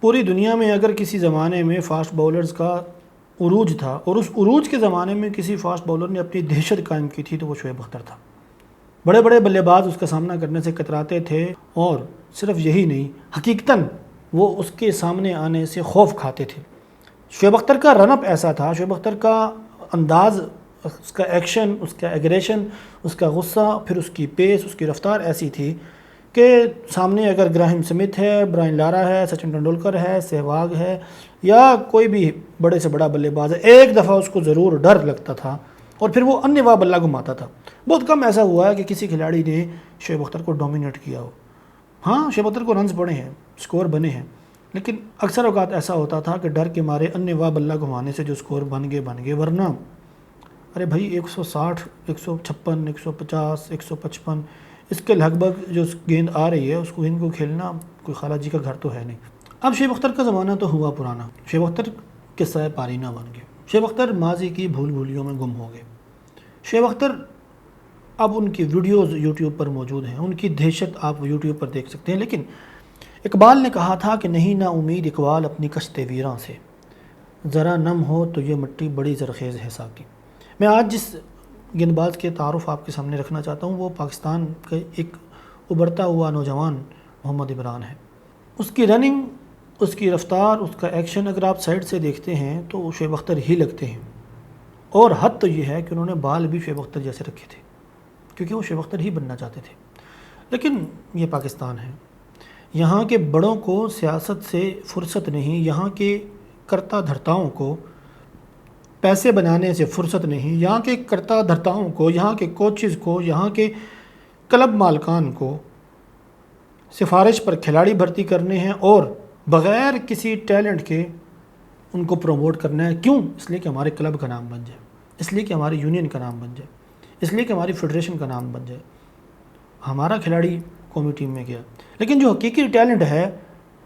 پوری دنیا میں اگر کسی زمانے میں فاسٹ باؤلرز کا عروج تھا اور اس عروج کے زمانے میں کسی فاسٹ باؤلر نے اپنی دہشت قائم کی تھی تو وہ شعیب اختر تھا۔ بڑے بڑے بلے باز اس کا سامنا کرنے سے کتراتے تھے، اور صرف یہی نہیں، حقیقتاً وہ اس کے سامنے آنے سے خوف کھاتے تھے۔ شعیب اختر کا رن اپ ایسا تھا، شعیب اختر کا انداز، اس کا ایکشن، اس کا ایگریشن، اس کا غصہ، پھر اس کی پیس، اس کی رفتار ایسی تھی کہ سامنے اگر گراہم سمتھ ہے، برائن لارا ہے، سچن ٹنڈولکر ہے، سہواگ ہے، یا کوئی بھی بڑے سے بڑا بلے باز ہے، ایک دفعہ اس کو ضرور ڈر لگتا تھا اور پھر وہ انواع بلہ گھماتا تھا۔ بہت کم ایسا ہوا ہے کہ کسی کھلاڑی نے شعیب اختر کو ڈومینیٹ کیا ہو۔ ہاں، شعیب اختر کو رنز پڑے ہیں، سکور بنے ہیں، لیکن اکثر اوقات ایسا ہوتا تھا کہ ڈر کے مارے انواع بلہ گھمانے سے جو سکور بن گئے، ورنہ ارے بھائی 160، 156، 150، 155 اس کے لگ بھگ جو گیند آ رہی ہے، اس گیند کو کھیلنا کوئی خالہ جی کا گھر تو ہے نہیں۔ اب شعیب اختر کا زمانہ تو ہوا پرانا، شعیب اختر قصہ پارینہ بن گئے، شعیب اختر ماضی کی بھول بھولیوں میں گم ہو گئے۔ شعیب اختر اب ان کی ویڈیوز یوٹیوب پر موجود ہیں، ان کی دہشت آپ یوٹیوب پر دیکھ سکتے ہیں، لیکن اقبال نے کہا تھا کہ نہیں نا امید اقبال اپنی کشت ویراں سے، ذرا نم ہو تو یہ مٹی بڑی زرخیز ہے ساقی۔ میں آج جس گیند باز کے تعارف آپ کے سامنے رکھنا چاہتا ہوں وہ پاکستان کے ایک ابھرتا ہوا نوجوان محمد عمران ہے۔ اس کی رننگ، اس کی رفتار، اس کا ایکشن اگر آپ سائڈ سے دیکھتے ہیں تو شعیب اختر ہی لگتے ہیں، اور حد تو یہ ہے کہ انہوں نے بال بھی شعیب اختر جیسے رکھے تھے کیونکہ وہ شعیب اختر ہی بننا چاہتے تھے۔ لیکن یہ پاکستان ہے، یہاں کے بڑوں کو سیاست سے فرصت نہیں، یہاں کے کرتا دھرتاؤں کو پیسے بنانے سے فرصت نہیں، یہاں کے کرتا دھرتاؤں کو، یہاں کے کوچز کو، یہاں کے کلب مالکان کو سفارش پر کھلاڑی بھرتی کرنے ہیں اور بغیر کسی ٹیلنٹ کے ان کو پروموٹ کرنا ہے۔ کیوں؟ اس لیے کہ ہمارے کلب کا نام بن جائے، اس لیے کہ ہماری یونین کا نام بن جائے، اس لیے کہ ہماری فیڈریشن کا نام بن جائے، ہمارا کھلاڑی قومی ٹیم میں گیا۔ لیکن جو حقیقی ٹیلنٹ ہے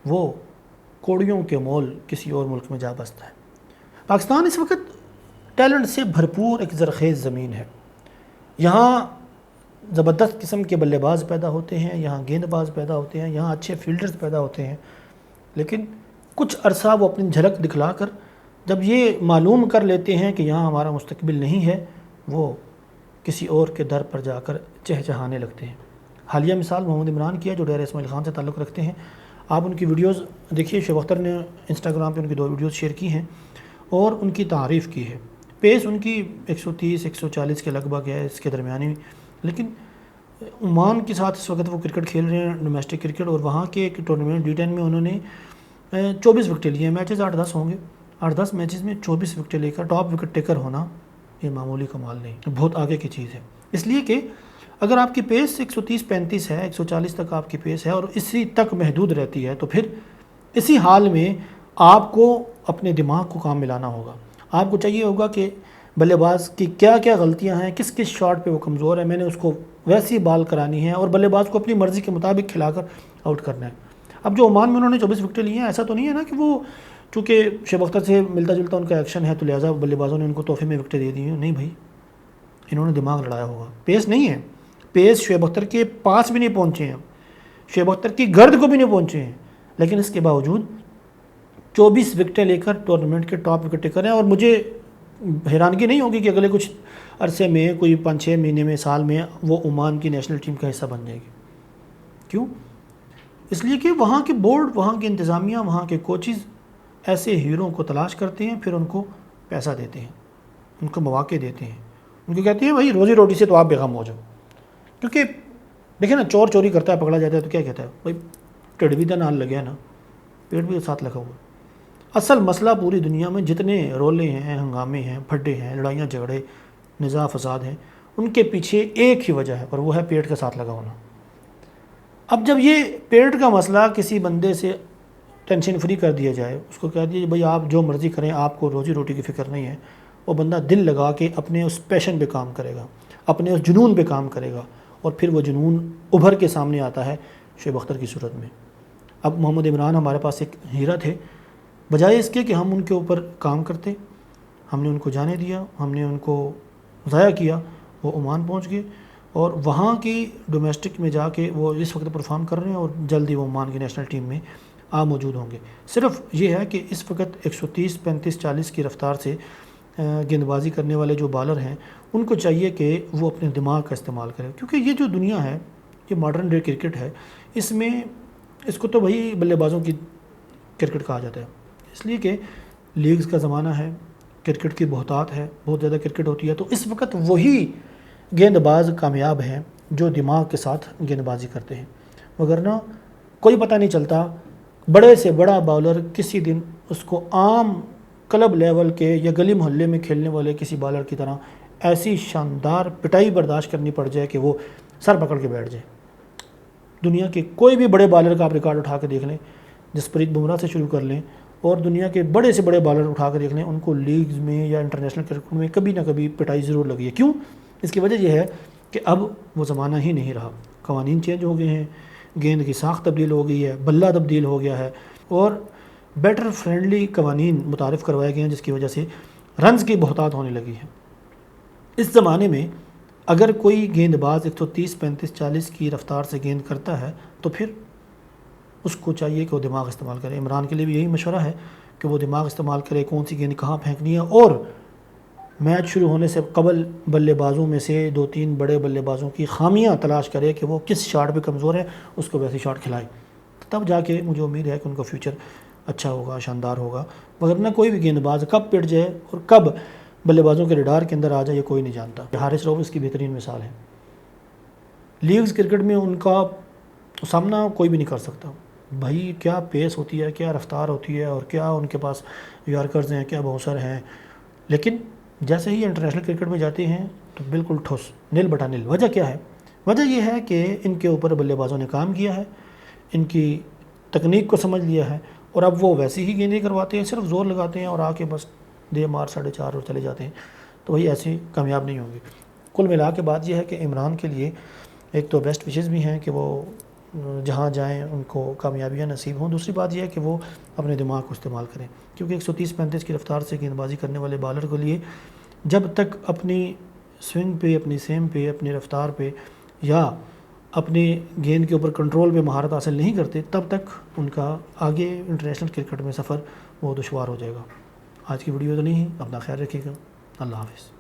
وہ کوڑیوں کے مول کسی اور ملک میں جا بستا ہے۔ پاکستان اس وقت ٹیلنٹ سے بھرپور ایک زرخیز زمین ہے، یہاں زبردست قسم کے بلے باز پیدا ہوتے ہیں، یہاں گیند باز پیدا ہوتے ہیں، یہاں اچھے فیلڈرز پیدا ہوتے ہیں، لیکن کچھ عرصہ وہ اپنی جھلک دکھلا کر جب یہ معلوم کر لیتے ہیں کہ یہاں ہمارا مستقبل نہیں ہے، وہ کسی اور کے در پر جا کر چہچہانے لگتے ہیں۔ حالیہ مثال محمد عمران کی ہے جو ڈیرہ اسماعیل خان سے تعلق رکھتے ہیں۔ آپ ان کی ویڈیوز دیکھیے، شعیب اختر نے انسٹاگرام پہ ان کی 2 ویڈیوز شیئر کی ہیں اور ان کی تعریف کی ہے۔ پیس ان کی 130 140 کے لگ بھگ ہے، اس کے درمیانی، لیکن عمان کے ساتھ اس وقت وہ کرکٹ کھیل رہے ہیں، ڈومیسٹک کرکٹ، اور وہاں کے ایک ٹورنامنٹ D10 میں انہوں نے 24 وکٹیں لی ہیں۔ میچز 8-10 ہوں گے، 8-10 میچز میں 24 وکٹیں لے کر ٹاپ وکٹ ٹیکر ہونا یہ معمولی کمال نہیں، بہت آگے کی چیز ہے۔ اس لیے کہ اگر آپ کی پیس 130-35 ہے، 140 تک آپ کی پیس ہے اور اسی تک محدود رہتی ہے، تو پھر اسی حال میں آپ کو اپنے دماغ کو کام ملانا ہوگا۔ آپ کو چاہیے ہوگا کہ بلے باز کی کیا کیا غلطیاں ہیں، کس کس شاٹ پہ وہ کمزور ہے، میں نے اس کو ویسی بال کرانی ہے اور بلے باز کو اپنی مرضی کے مطابق کھلا کر آؤٹ کرنا ہے۔ اب جو عمان میں انہوں نے 24 وکٹیں لی ہیں، ایسا تو نہیں ہے نا کہ وہ چونکہ شعیب اختر سے ملتا جلتا ان کا ایکشن ہے تو لہٰذا بلے بازوں نے ان کو تحفے میں وکٹیں دے دی ہیں۔ نہیں بھائی، انہوں نے دماغ لڑایا ہوگا۔ پیس نہیں ہے، پیس شعیب اختر کے پاس بھی نہیں پہنچے ہیں، شعیب اختر کی گرد کو بھی نہیں پہنچے ہیں، لیکن اس کے باوجود 24 وکٹیں لے کر ٹورنامنٹ کے ٹاپ وکٹ ٹیکر ہیں۔ اور مجھے حیرانگی نہیں ہوگی کہ اگلے کچھ عرصے میں، کوئی 5-6 مہینے میں، سال میں، وہ عمان کی نیشنل ٹیم کا حصہ بن جائے گی۔ کیوں؟ اس لیے کہ وہاں کے بورڈ، وہاں کی انتظامیہ، وہاں کے کوچز ایسے ہیروں کو تلاش کرتے ہیں، پھر ان کو پیسہ دیتے ہیں، ان کو مواقع دیتے ہیں، ان کو کہتے ہیں بھائی روزی روٹی سے تو آپ بے غم ہو جاؤ۔ کیونکہ دیکھیں نا، چور چوری کرتا ہے، پکڑا جاتا ہے تو کیا کہتا ہے بھائی ٹڈ بھی تو نال لگیا نا، پیٹ بھی ساتھ لگا ہوا۔ اصل مسئلہ پوری دنیا میں جتنے رولے ہیں، ہنگامے ہیں، پھڈے ہیں، لڑائیاں جھگڑے، نزاع فساد ہیں، ان کے پیچھے ایک ہی وجہ ہے اور وہ ہے پیٹ کے ساتھ لگا ہونا۔ اب جب یہ پیٹ کا مسئلہ کسی بندے سے ٹینشن فری کر دیا جائے، اس کو کہہ دیجیے بھائی آپ جو مرضی کریں، آپ کو روزی روٹی کی فکر نہیں ہے، وہ بندہ دل لگا کے اپنے اس پیشن پہ کام کرے گا، اپنے اس جنون پہ کام کرے گا، اور پھر وہ جنون ابھر کے سامنے آتا ہے شعیب اختر کی صورت میں۔ اب محمد عمران ہمارے پاس ایک ہیرا تھے، بجائے اس کے کہ ہم ان کے اوپر کام کرتے، ہم نے ان کو جانے دیا، ہم نے ان کو ضائع کیا، وہ عمان پہنچ گئے اور وہاں کی ڈومیسٹک میں جا کے وہ اس وقت پرفارم کر رہے ہیں اور جلدی وہ عمان کی نیشنل ٹیم میں موجود ہوں گے۔ صرف یہ ہے کہ اس وقت 130 35 40 کی رفتار سے گیند بازی کرنے والے جو بالر ہیں ان کو چاہیے کہ وہ اپنے دماغ کا استعمال کریں، کیونکہ یہ جو دنیا ہے، یہ ماڈرن ڈے کرکٹ ہے، اس میں اس کو تو وہی بلے بازوں کی کرکٹ کہا جاتا ہے، اس لیے کہ لیگز کا زمانہ ہے، کرکٹ کی بہتات ہے، بہت زیادہ کرکٹ ہوتی ہے، تو اس وقت وہی گیند باز کامیاب ہیں جو دماغ کے ساتھ گیند بازی کرتے ہیں، وگرنہ کوئی پتہ نہیں چلتا بڑے سے بڑا باؤلر کسی دن اس کو عام کلب لیول کے یا گلی محلے میں کھیلنے والے کسی بالر کی طرح ایسی شاندار پٹائی برداشت کرنی پڑ جائے کہ وہ سر پکڑ کے بیٹھ جائے۔ دنیا کے کوئی بھی بڑے بالر کا آپ ریکارڈ اٹھا کے دیکھ لیں، جسپریت بمراہ سے شروع کر لیں، اور دنیا کے بڑے سے بڑے بالر اٹھا کے دیکھ لیں، ان کو لیگز میں یا انٹرنیشنل کرکٹ میں کبھی نہ کبھی پٹائی ضرور لگی ہے۔ کیوں؟ اس کی وجہ یہ ہے کہ اب وہ زمانہ ہی نہیں رہا، قوانین چینج ہو گئے ہیں، گیند کی ساخت تبدیل ہو گئی ہے، بلہ تبدیل ہو گیا ہے، اور بیٹر فرینڈلی قوانین متعارف کروائے گئے ہیں، جس کی وجہ سے رنز کی بہتات ہونے لگی ہے۔ اس زمانے میں اگر کوئی گیند باز 130 35 40 کی رفتار سے گیند کرتا ہے تو پھر اس کو چاہیے کہ وہ دماغ استعمال کرے۔ عمران کے لیے بھی یہی مشورہ ہے کہ وہ دماغ استعمال کرے، کون سی گیند کہاں پھینکنی ہے، اور میچ شروع ہونے سے قبل بلے بازوں میں سے 2-3 بڑے بلے بازوں کی خامیاں تلاش کرے کہ وہ کس شاٹ پہ کمزور ہے، اس کو ویسی شاٹ کھلائے، تب جا کے مجھے امید ہے کہ ان کا فیوچر اچھا ہوگا، شاندار ہوگا۔ وگرنہ کوئی بھی گیند باز کب پٹ جائے اور کب بلے بازوں کے ریڈار کے اندر آ جائے یہ کوئی نہیں جانتا۔ حارث رؤف اس کی بہترین مثال ہے۔ لیگز کرکٹ میں ان کا سامنا کوئی بھی نہیں کر سکتا، بھائی کیا پیس ہوتی ہے، کیا رفتار ہوتی ہے، اور کیا ان کے پاس یارکرز ہیں، کیا باؤنسر ہیں، لیکن جیسے ہی انٹرنیشنل کرکٹ میں جاتے ہیں تو بالکل ٹھوس، نل بٹا نل۔ وجہ کیا ہے؟ وجہ یہ ہے کہ ان کے اوپر بلے بازوں نے کام کیا ہے، ان کی تکنیک کو سمجھ لیا ہے، اور اب وہ ویسی ہی گیندیں کرواتے ہیں، صرف زور لگاتے ہیں اور آ کے بس دے مار 4.5 اور چلے جاتے ہیں، تو وہی ایسے کامیاب نہیں ہوں گے۔ کل ملا کے بات یہ ہے کہ عمران کے لیے ایک تو بیسٹ وشز بھی ہیں کہ وہ جہاں جائیں ان کو کامیابیاں نصیب ہوں، دوسری بات یہ ہے کہ وہ اپنے دماغ کو استعمال کریں، کیونکہ 130 35 کی رفتار سے گیند بازی کرنے والے بالر کے لیے جب تک اپنی سوئنگ پہ، اپنی سیم پہ، اپنی رفتار پہ یا اپنی گیند کے اوپر کنٹرول پہ مہارت حاصل نہیں کرتے، تب تک ان کا آگے انٹرنیشنل کرکٹ میں سفر بہت دشوار ہو جائے گا۔ آج کی ویڈیو تو نہیں ہے، اپنا خیال رکھیے گا، اللہ حافظ۔